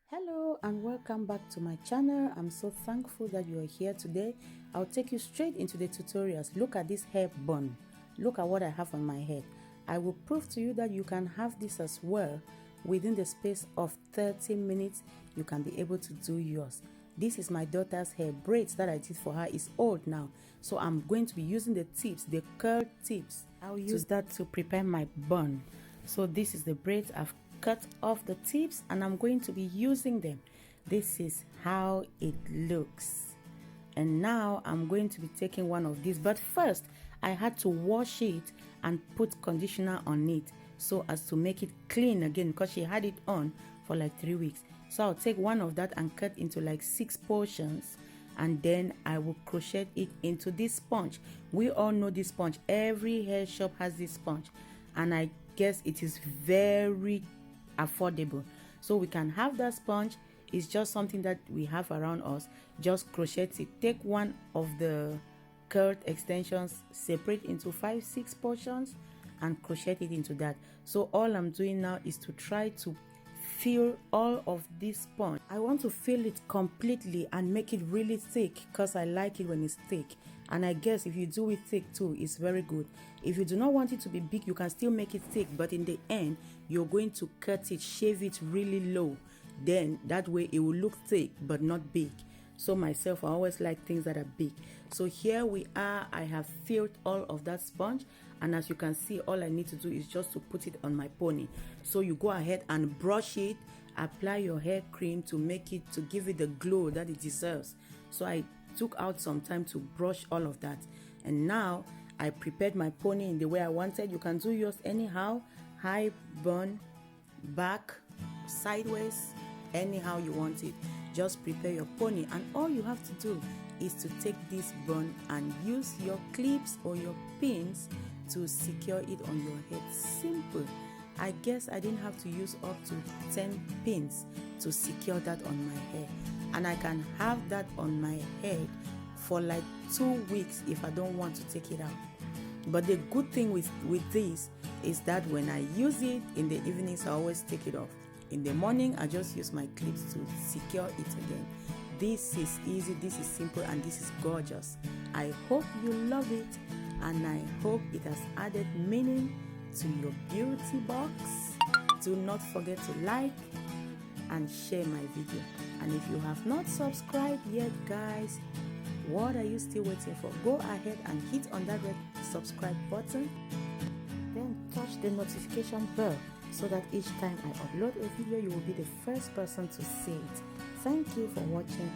Hello and welcome back to my channel. I'm so thankful that you are here today. I'll take you straight into the tutorials. Look at this hair bun. Look at what I have on my head. I will prove to you that you can have this as well. Within the space of 30 minutes, you can be able to do yours. This is my daughter's hair. Braids that I did for her is old now. So I'm going to be using the tips, the curl tips. I'll use that to prepare my bun. So this is the braids I've cut off the tips and I'm going to be using them. This is how it looks. And now I'm going to be taking one of these, but first I had to wash it and put conditioner on it so as to make it clean again, because she had it on for like 3 weeks. So I'll take one of that and cut into like 6 portions, and then I will crochet it into this sponge. We all know this sponge. Every hair shop has this sponge, and I guess it is very affordable. So we can have that sponge. It's just something that we have around us. Just crochet it. Take one of the curled extensions, separate into 5-6 portions, and crochet it into that. So all I'm doing now is to try to fill all of this sponge. I want to fill it completely and make it really thick, because I like it when it's thick. And I guess if you do it thick too, it's very good. If you do not want it to be big, you can still make it thick, but in the end you're going to cut it, shave it really low. Then that way it will look thick but not big. So myself, I always like things that are big. So here we are. I have filled all of that sponge, and as you can see, all I need to do is just to put it on my pony. So you go ahead and brush it, apply your hair cream to give it the glow that it deserves. So I took out some time to brush all of that, and now I prepared my pony in the way I wanted. You can do yours anyhow, high bun, back, sideways, anyhow you want it. Just prepare your pony, and all you have to do is to take this bun and use your clips or your pins to secure it on your head. Simple. I guess I didn't have to use up to 10 pins to secure that on my hair, and I can have that on my head for like 2 weeks if I don't want to take it out. But the good thing with this is that when I use it in the evenings, I always take it off. In the morning, I just use my clips to secure it again. This is easy, this is simple, and this is gorgeous. I hope you love it, and I hope it has added meaning to your beauty box. Do not forget to like and share my video. And if you have not subscribed yet, guys, what are you still waiting for? Go ahead and hit on that red subscribe button, then touch the notification bell so that each time I upload a video, you will be the first person to see it. Thank you for watching.